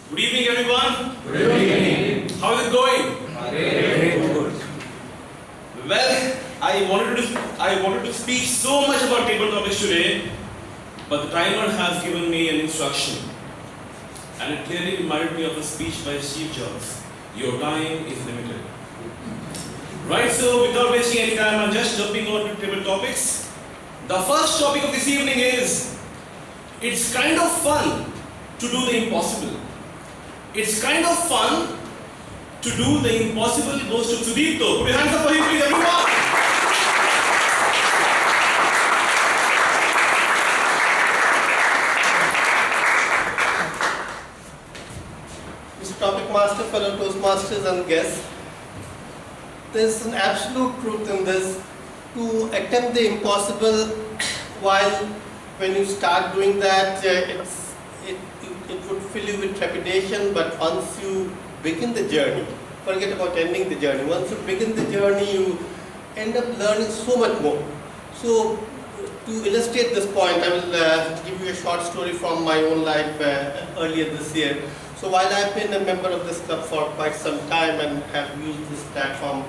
Good evening, everyone. Good evening. How is it going? Very good. Well, I wanted to speak so much about table topics today, but the timer has given me an instruction, and it clearly reminded me of a speech by Steve Jobs. Your time is limited. Right, so without wasting any time, I'm just jumping on to table topics. The first topic of this evening is, it's kind of fun to do the impossible. It's kind of fun to do the impossible. Goes to Sudipto. Put your hands up for him, please, everyone. Mr. Topic Master, fellow Toastmasters and guests, there's an absolute truth in this. To attempt the impossible, while when you start doing that, it would fill you with trepidation, but once you begin the journey, forget about ending the journey. Once you begin the journey, you end up learning so much more. So, to illustrate this point, I will give you a short story from my own life earlier this year. So, while I've been a member of this club for quite some time and have used this platform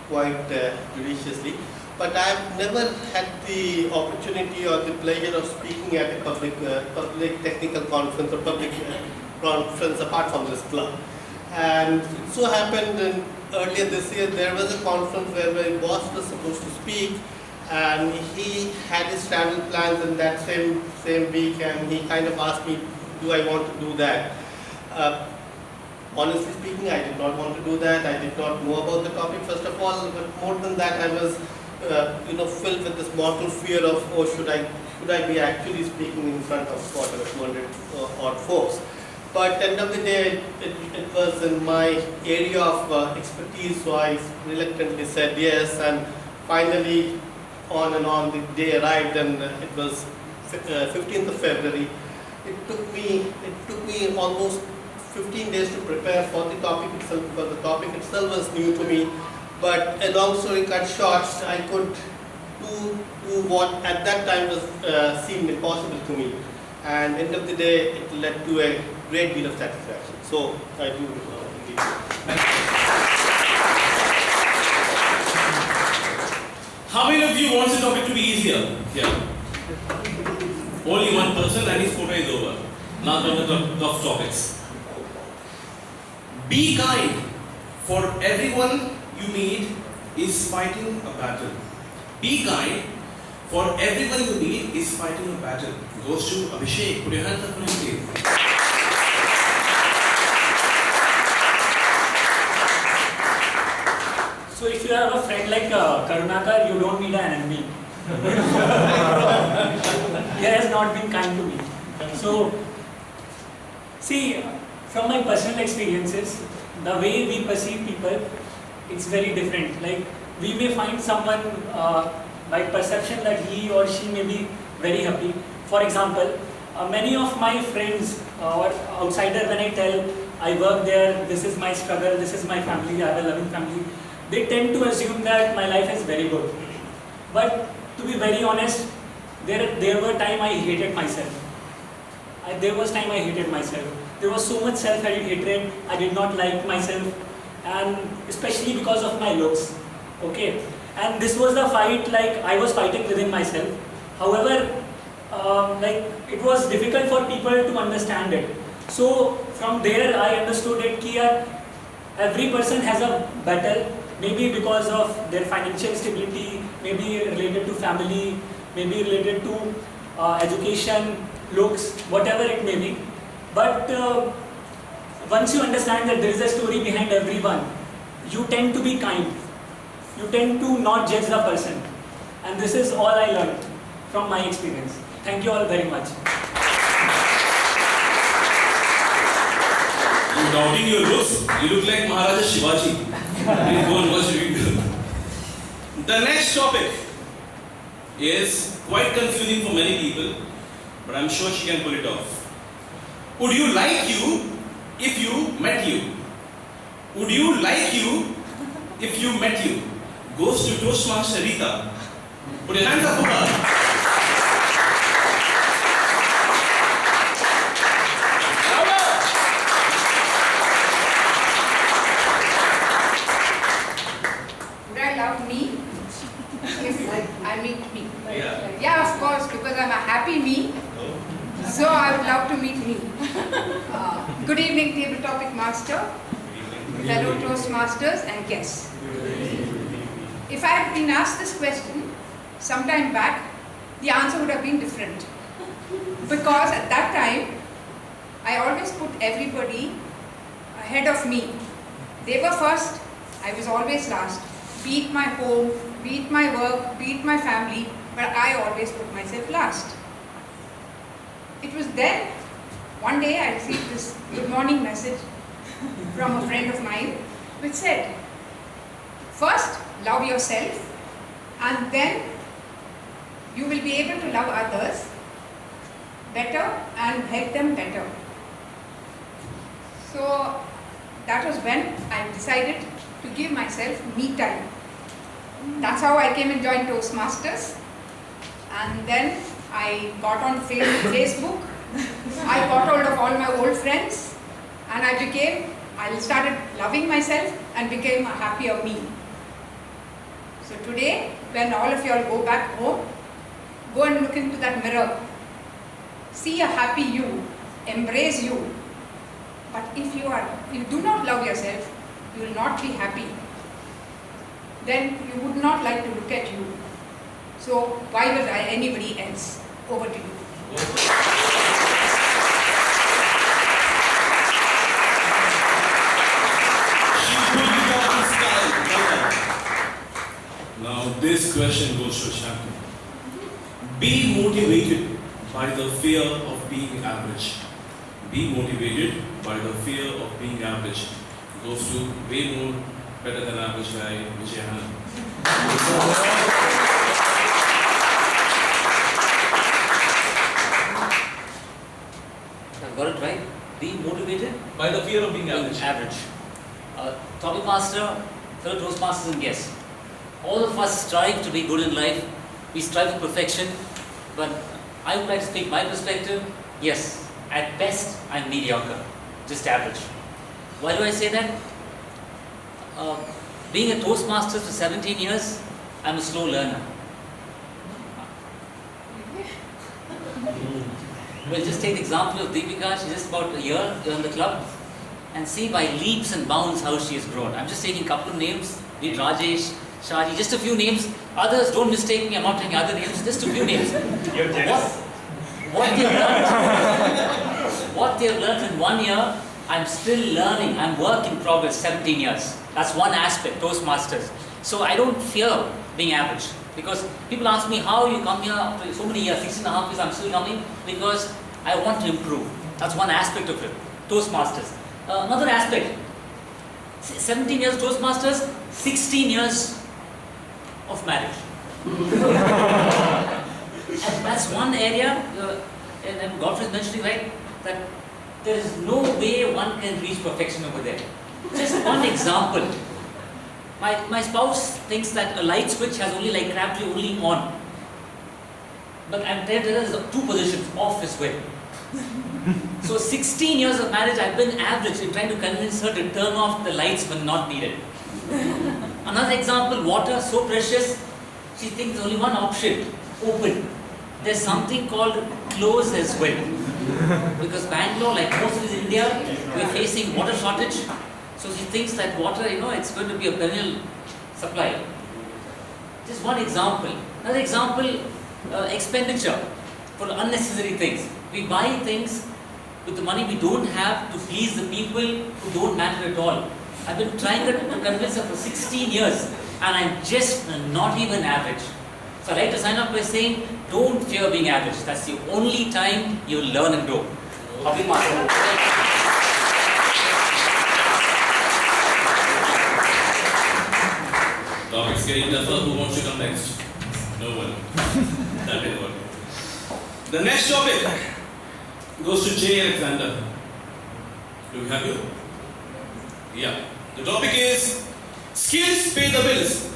quite judiciously, but I've never had the opportunity or the pleasure of speaking at a public technical conference or public conference apart from this club. And it so happened earlier this year there was a conference where my boss was supposed to speak, and he had his travel plans in that same week, and he kind of asked me, do I want to do that? Honestly speaking, I did not want to do that. I did not know about the topic first of all, but more than that, I was filled with this mortal fear of, oh, should I be actually speaking in front of 200 odd folks? But at the end of the day, it was in my area of expertise, so I reluctantly said yes, and finally, on and on, the day arrived, and it was 15th of February. It took me almost 15 days to prepare for the topic itself, because the topic itself was new to me. But a long story cut short, I could do what at that time was seemed impossible to me. And at the end of the day, it led to a great deal of satisfaction. So I do indeed. How many of you want the topic to be easier? Yeah. Only one person, and his quota is over. Now come the tough topics. Be kind, for everyone you meet is fighting a battle. Be kind, for everyone you meet is fighting a battle. Goes to Abhishek. Put your hands up for him, please. So if you have a friend like Karunakar, you don't need an enemy. He has not been kind to me. So, see, from my personal experiences, the way we perceive people, it's very different. Like, we may find someone by perception that he or she may be very happy. For example, many of my friends or outsider, when I tell I work there, this is my struggle, this is my family, I have a loving family, they tend to assume that my life is very good. But to be very honest, there were times I hated myself. There was time I hated myself. There was so much self-hatred, I did not like myself, and especially because of my looks. Okay, and this was the fight, like I was fighting within myself. However, like it was difficult for people to understand it. So from there I understood it that every person has a battle, maybe because of their financial stability, maybe related to family, maybe related to education, looks, whatever it may be. But once you understand that there is a story behind everyone, you tend to be kind. You tend to not judge the person. And this is all I learned from my experience. Thank you all very much. You doubting your looks? You look like Maharaja Shivaji. Please go and watch the video. The next topic is quite confusing for many people, but I'm sure she can pull it off. Would you like you if you met you? Would you like you if you met you? Goes to Toastmaster Rita. Put your hands up for her. Good evening, table topic master, fellow Toastmasters and guests. If I had been asked this question some time back, the answer would have been different. Because at that time, I always put everybody ahead of me. They were first, I was always last. Be it my home, be it my work, be it my family, but I always put myself last. It was then, one day I received this good morning message from a friend of mine which said, first love yourself and then you will be able to love others better and help them better. So that was when I decided to give myself me time. That's how I came and joined Toastmasters. And then I got on Facebook. I got hold of all my old friends and I started loving myself and became a happier me. So today, when all of you all go back home, go and look into that mirror. See a happy you, embrace you. But if you do not love yourself, you will not be happy. Then you would not like to look at you. So why would anybody else? Over to you. Now this question goes to Shanti. Be motivated by the fear of being average. Be motivated by the fear of being average. Goes to way more better than average guy, Vijay Anand. I've got it right. Be motivated. By the fear of being average. Average. Topic master, fellow Toastmasters and guests. All of us strive to be good in life. We strive for perfection. But I would like to speak my perspective. Yes, at best, I'm mediocre. Just average. Why do I say that? Being a Toastmaster for 17 years, I'm a slow learner. Well, just take the example of Deepika. She's just about a year in the club. And see by leaps and bounds how she has grown. I'm just taking a couple of names. Be it Rajesh, Shaji, just a few names. Others, don't mistake me, I'm not taking other names, just a few names. You're jealous. What they've learned in 1 year, I'm still learning. I'm work in progress, 17 years. That's one aspect, Toastmasters. So I don't fear being average. Because people ask me, how you come here after so many years, 6.5 years, I'm still coming? Because I want to improve. That's one aspect of it, Toastmasters. Another aspect, 17 years Toastmasters, 16 years of marriage. And that's one area, and Godfrey is mentioning, right, that there is no way one can reach perfection over there. Just one example. My spouse thinks that a light switch has only like gravity only on. But I'm telling you, there's two positions, off as well. So 16 years of marriage, I've been average in trying to convince her to turn off the lights when not needed. Another example, water, so precious, she thinks there's only one option, open. There's something called close as well. Because Bangalore, like most of India, we're facing water shortage. So she thinks that water, it's going to be a perennial supply. Just one example. Another example, expenditure for unnecessary things. We buy things with the money we don't have to please the people who don't matter at all. I've been trying to convince her for 16 years and I'm just not even average. So I'd like to sign up by saying, don't fear being average. That's the only time you'll learn and grow. Topic master. Topic's getting tougher. Who wants to come next? No one. That didn't work. The next topic goes to Jay Alexander. Do we have you? Yeah. The topic is skills pay the bills.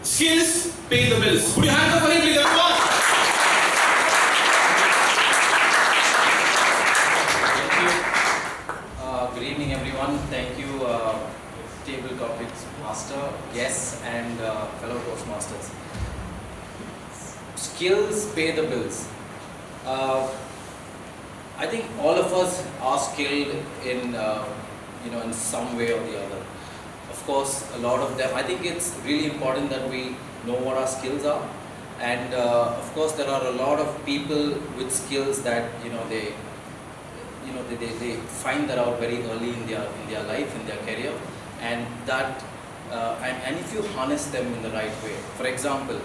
Skills pay the bills. Put your hands up for him, please, everyone. Good evening, everyone. Thank you, Table Topics Master, guests, and fellow Toastmasters. Skills pay the bills. I think all of us are skilled in, in some way or the other. Of course, a lot of them, I think it's really important that we know what our skills are. And of course, there are a lot of people with skills that, they find that out very early in their life, in their career. And that, and if you harness them in the right way, for example,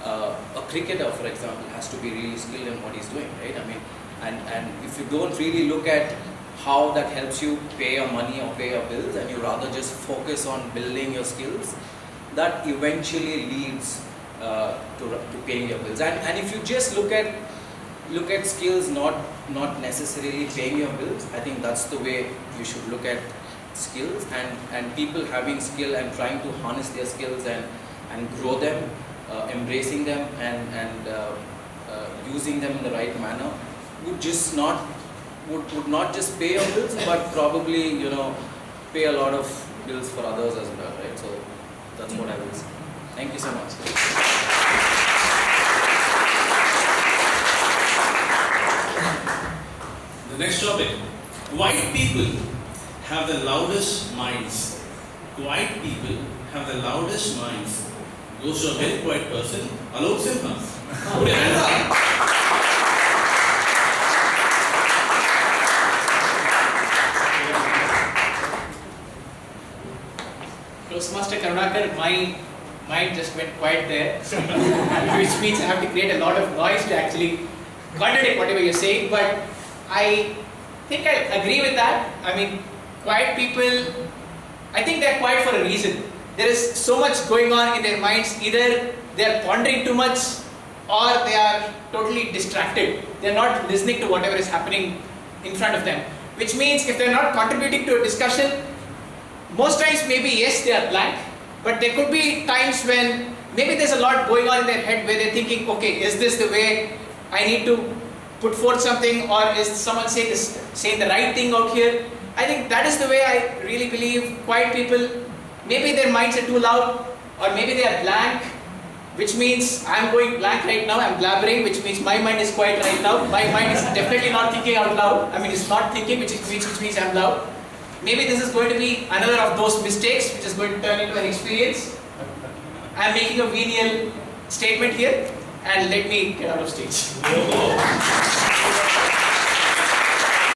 a cricketer, for example, has to be really skilled in what he's doing, right? I mean, and if you don't really look at how that helps you pay your money or pay your bills, and you rather just focus on building your skills, that eventually leads to paying your bills. And if you just look at skills, not necessarily paying your bills, I think that's the way you should look at skills, and people having skill and trying to harness their skills and grow them, embracing them and using them in the right manner would not just pay your bills, but probably pay a lot of bills for others as well, right? So that's what I will say. Thank you so much. The next topic. White people have the loudest minds. White people have the loudest minds. Goes to a very quiet person, Alok Simha. Put your hands up. Toastmaster Karunakar, my mind just went quiet there, which means I have to create a lot of noise to actually contradict whatever you're saying, but I think I agree with that. I mean, quiet people, I think they're quiet for a reason. There is so much going on in their minds. Either they're pondering too much or they are totally distracted. They're not listening to whatever is happening in front of them, which means if they're not contributing to a discussion, most times maybe yes, they are blank, but there could be times when maybe there's a lot going on in their head where they're thinking, okay, is this the way I need to put forth something, or is someone saying the right thing out here? I think that is the way I really believe quiet people, maybe their minds are too loud, or maybe they are blank, which means I'm going blank right now, I'm blabbering, which means my mind is quiet right now. My mind is definitely not thinking out loud. I mean, it's not thinking, which means I'm loud. Maybe this is going to be another of those mistakes, which is going to turn into an experience. I'm making a venial statement here, and let me get out of stage.